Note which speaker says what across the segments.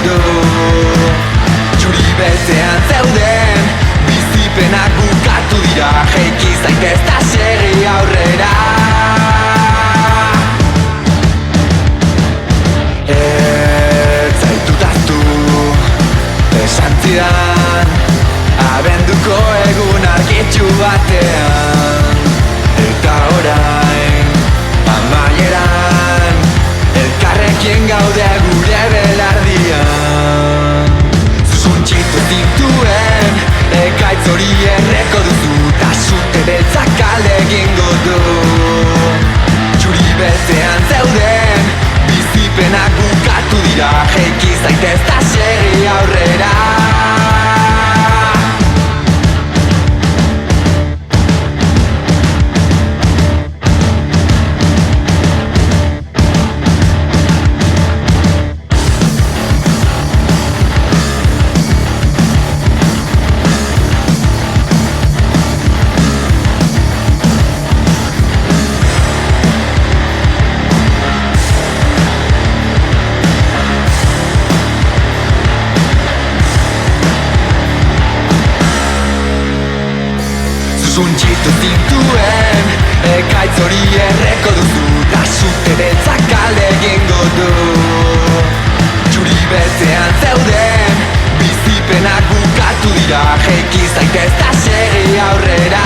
Speaker 1: du. Txuri beltzean zeuden bizipenak bukatu dira. Jaiki zaitez ta segi aurrera. Ez zaitutaztu esan zidan abenduko egun argitxu batean. Eta orain amaieran elkarrekin gaude gure belardian. Zuntxitu zintuen ekaitz hori erreko duzu, ta sute beltzak alde egingo du. Txuri beltzean zeuden bizipenak bukatu dira. Jaiki zaitez ta segi aurrera. Zuntxitu zintuen ekaitz hori erreko duzu, ta sute beltzak alde egingo du. Txuri beltzean zeuden bizipenak bukatu dira. Jaiki zaitez ta segi aurrera.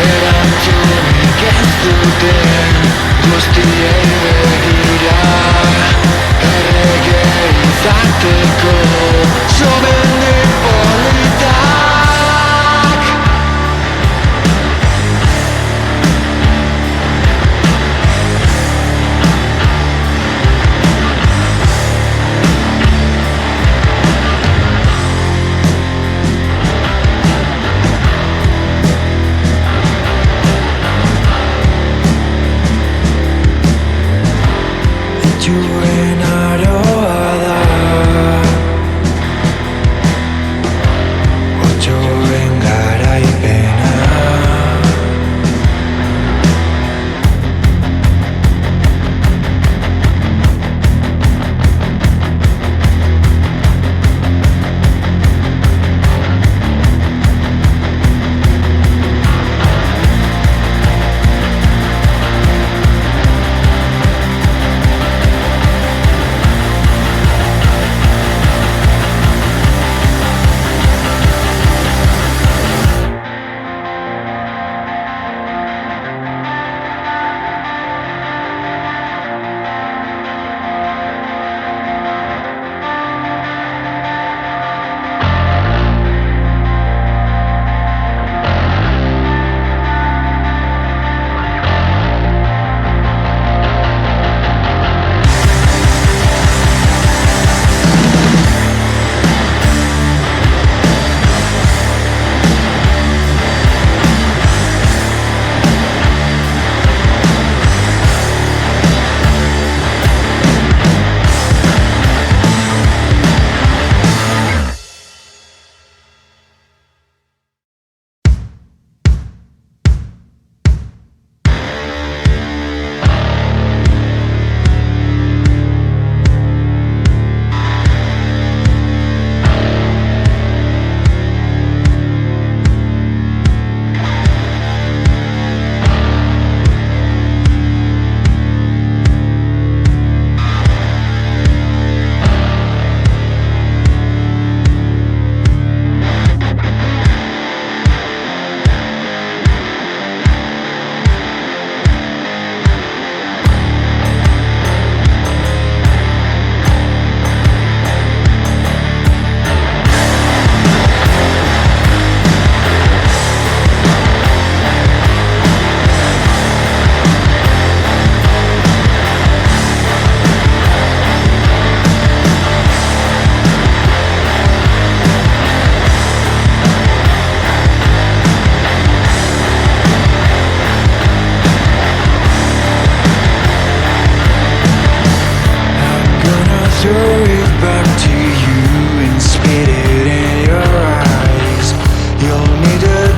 Speaker 1: Erantzun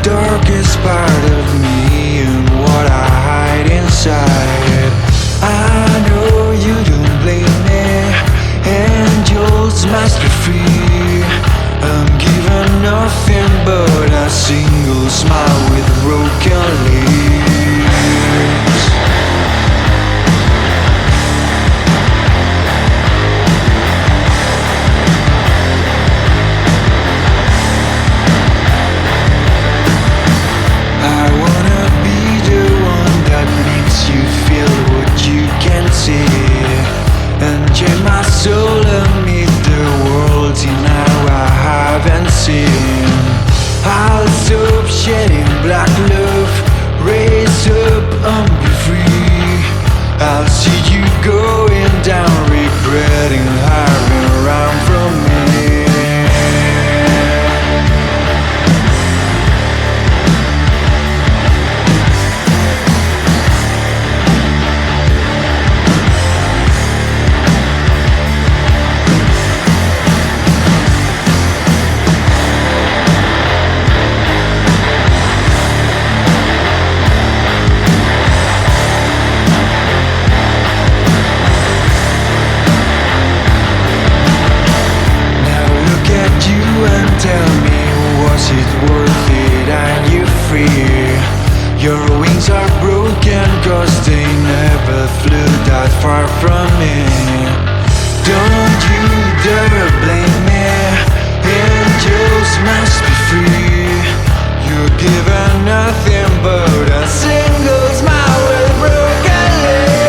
Speaker 1: darkest part of me and what I hide inside. I know you don't blame me, angels must be free. I'm given nothing but a single smile with broken lips. I wanna be the one that makes you feel what you can see, and chain my soul and meet the world in how I haven't seen. I'll stop shedding black love, raise up and be free. I'll see you going down, regretting having run from me. Tell me, was it worth it? Are you free? Your wings are broken, cause they never flew that far from me. Don't you dare blame me, angels must be free. You're given nothing but a single smile with broken lips.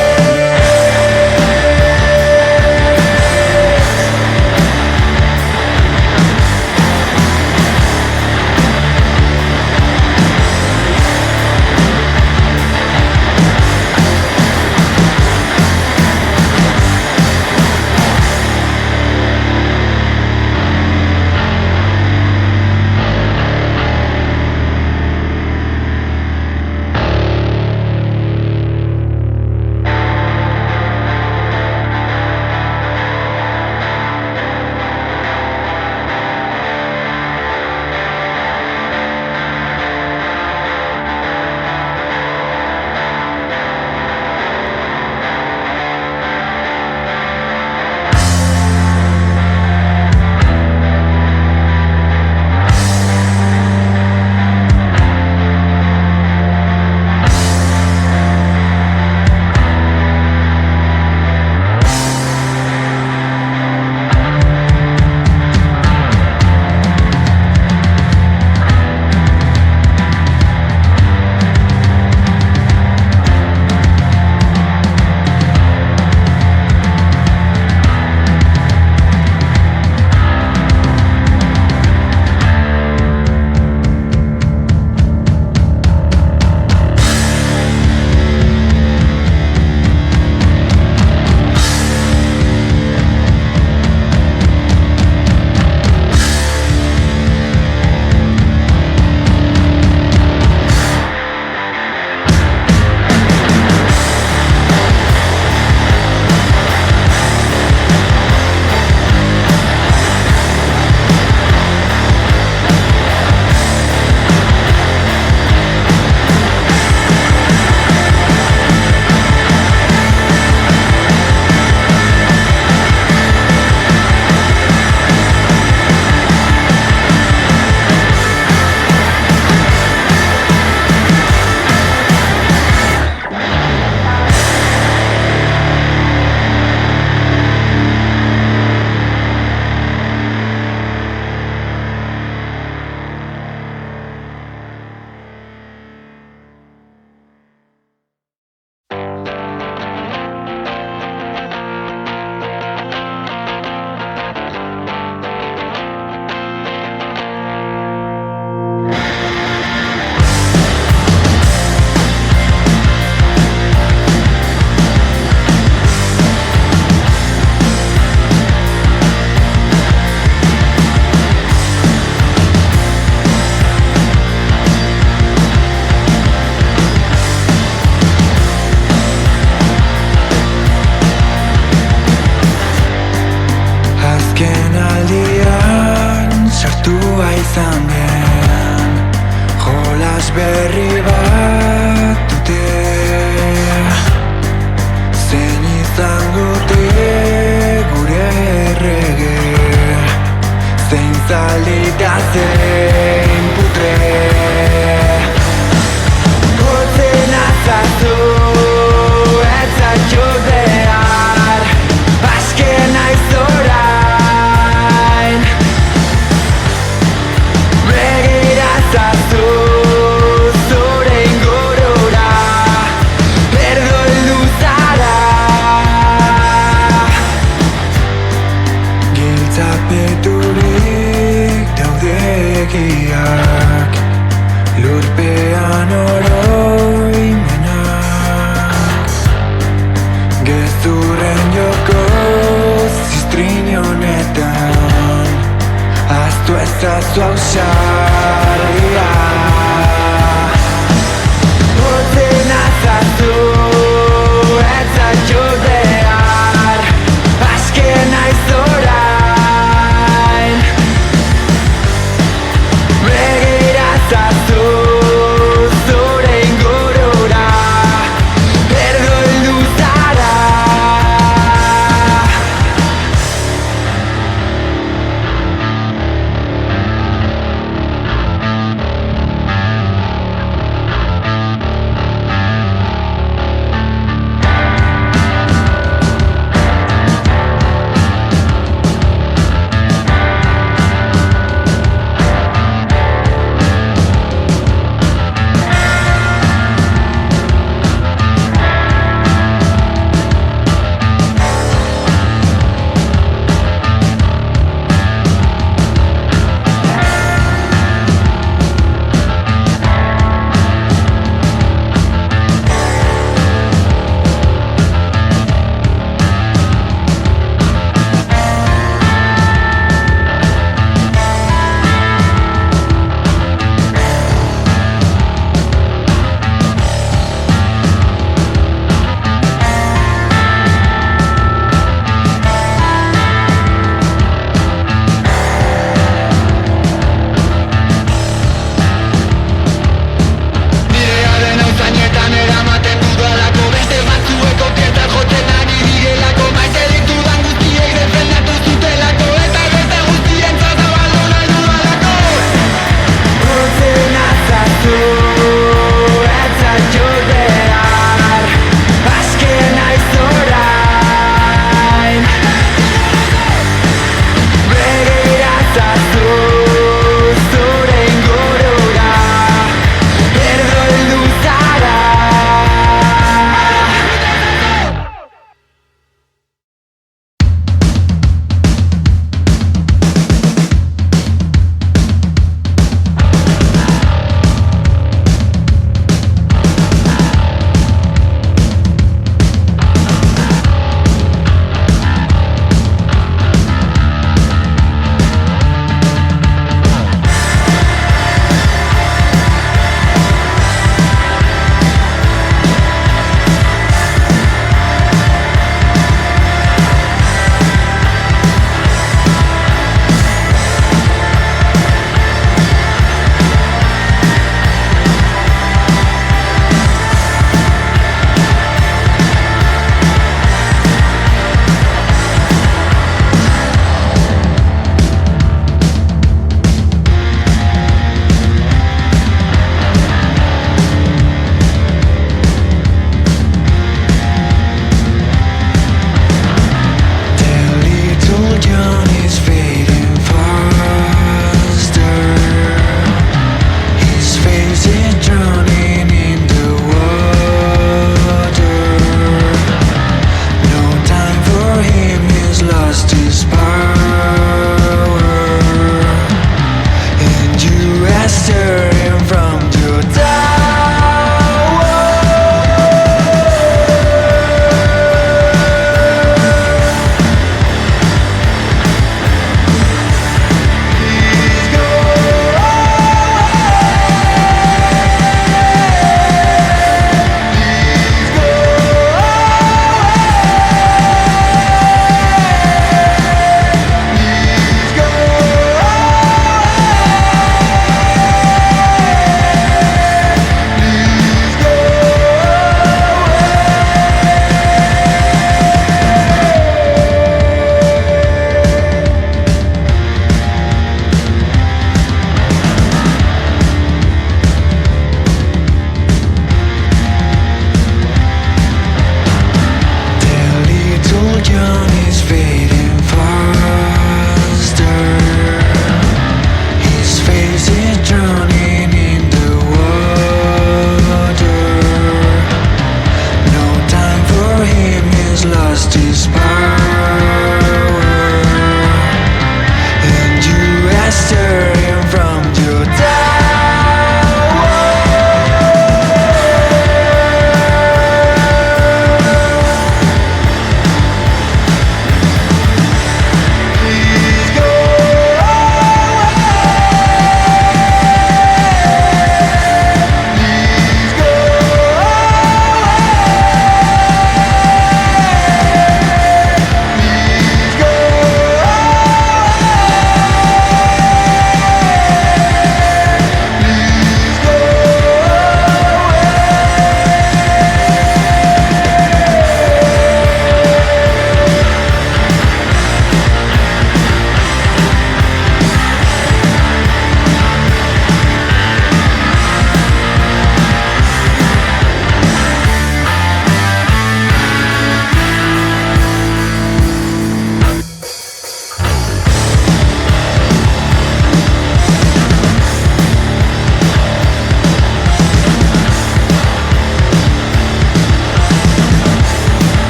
Speaker 1: Flash berri bat dute zein izango te gure errege zein zaldi da zein putre Hortzen azazu ez zaitxo behar Azken naiz orain Begirazazu zure ingurura Erdoldu zara Giltzapeturik daude egiak Lurpean oroimenak Gezurren joko ziztrin honetan Ahaztu ezazu ausardia Hortzen azazu ez zaitxo behar Azken naiz orain Begirazazu zure ingurura Erdoldu zara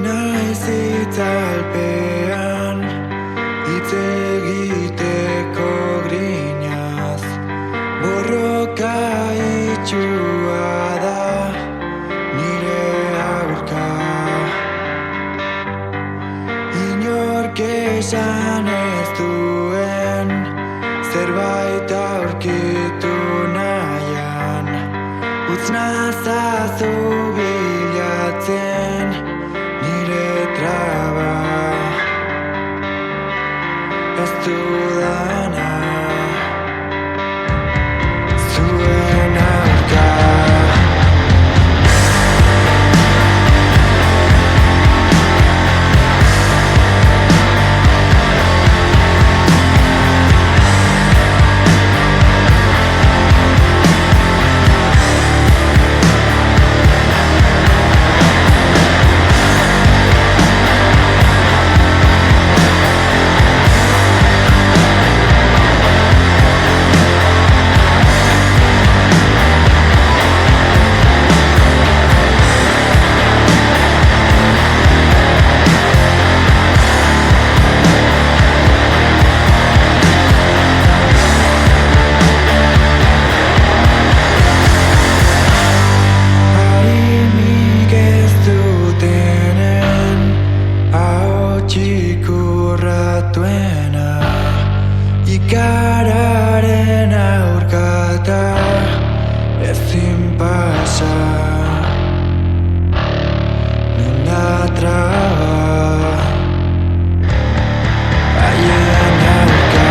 Speaker 1: naiz itzalpean hitz egiteko grinaz. Borroka itxua da nire aurka. Inork esan ez duen zerbait aurkitu nahian, utz nazazu bilatzen nire traba. Ez dudana zuen aurka. Ikararen aurkata ezin pasa, nunda traba haien aurka.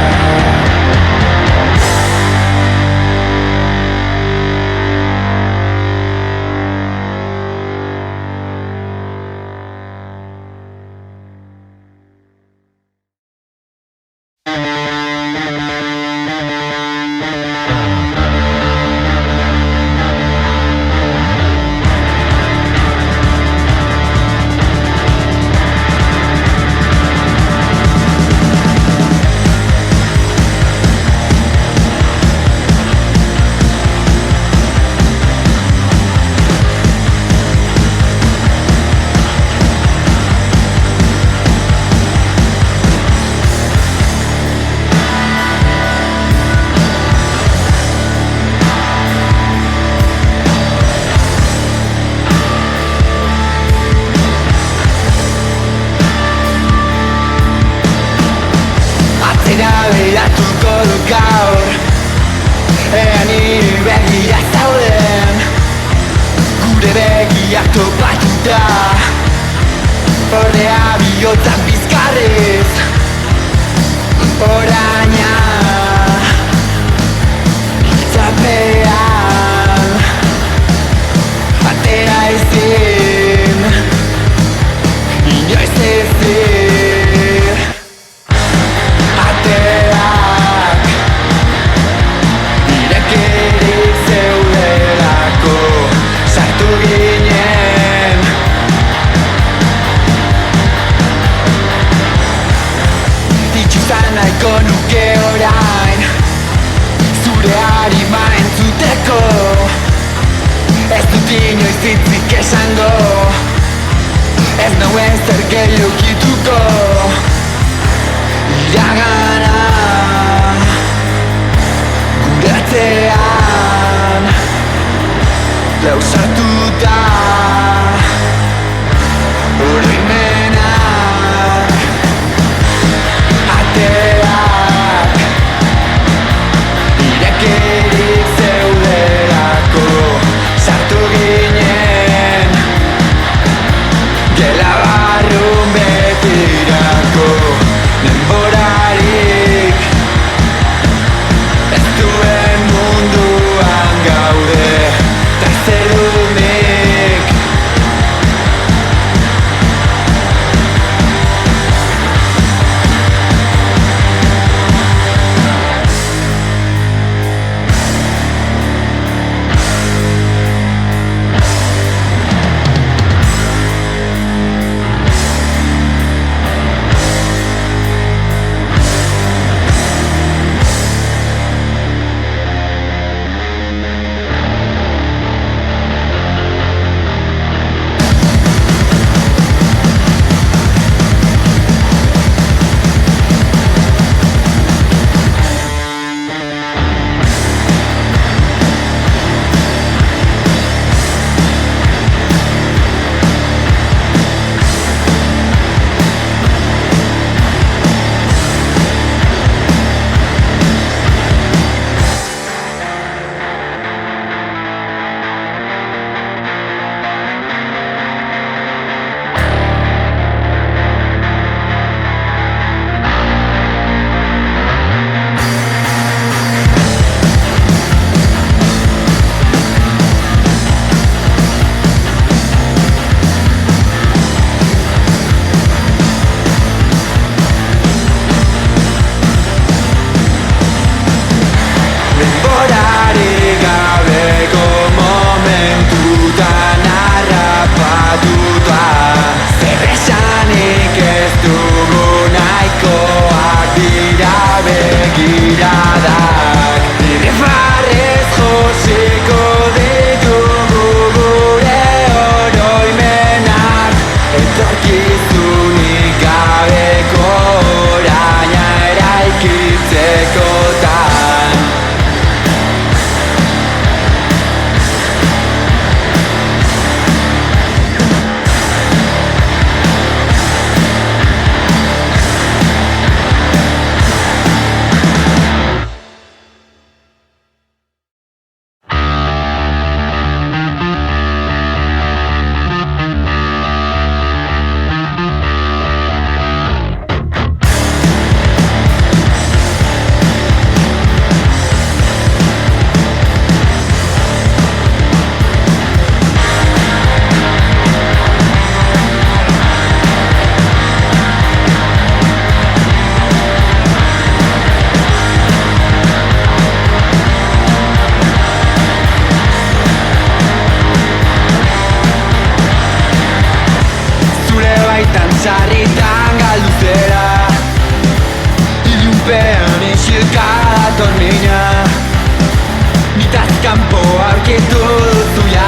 Speaker 1: Begiratuko dut gaur, ea niri begira zauden, gure begiak topatuta, ordea bihotzak bizkarrez, oraina hitzapean atera ezin, inoiz ezin. Nahiko nuke orain zure harima entzuteko, ez dut inoiz hitzik esango, ez nauen zer gehiago ukituko. Iragana gure atzean lausartuta oroimenak ateak irekirik zeudelako, sartu ginen gela barrun betirako. Denborarik ez duen munduan gaude, ta zer dut nik begiradak Irrifarrez josiko ditugu gure oroimenak Etorkizunik gabeko oraina eraikitzekotan Sarritan galdu zera Ilunpean isilka dator mina Nitaz kanpo aurkitu duzu ja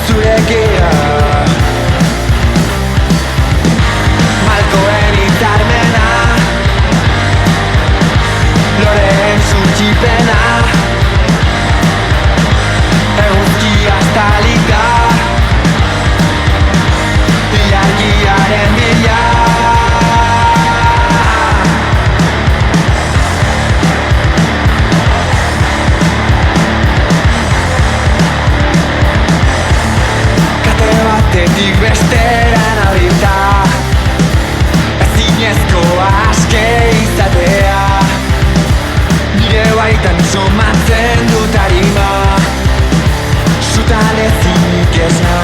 Speaker 1: Zurekia Malkoen hitzarmena Loreen suntsipena Eguzkia estalita Ilargiaren bila Kate batetik bestera nabilta Ezinezko aske izatea Nire baitan somatzen dut harima Sutan ezinik esna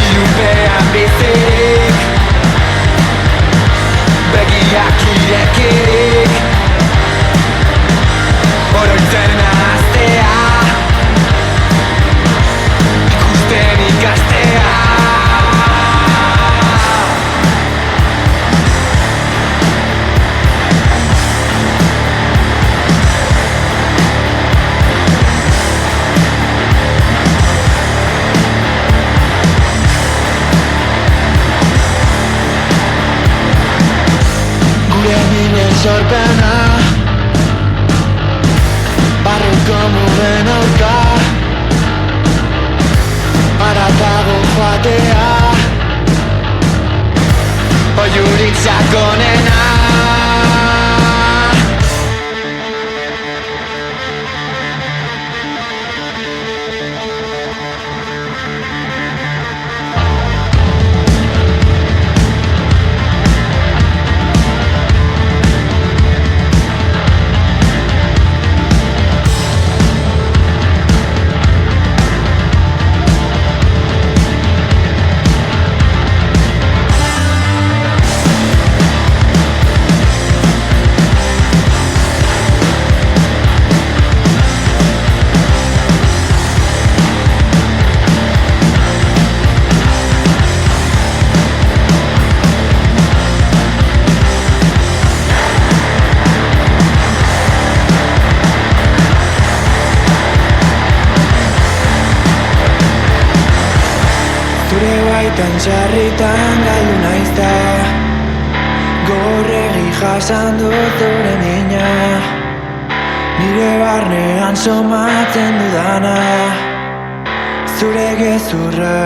Speaker 1: Ilunpean bizirik Begiak irekirik Oroitzen nahaztea Ikusten ikastea Sorpena Barruko mugen aurka Haratago joatea Oiurik sakonena Zure baitan sarritan galdu naizta Gorregi jasan dut zure mina Nire barnean somatzen dudana Zure gezurra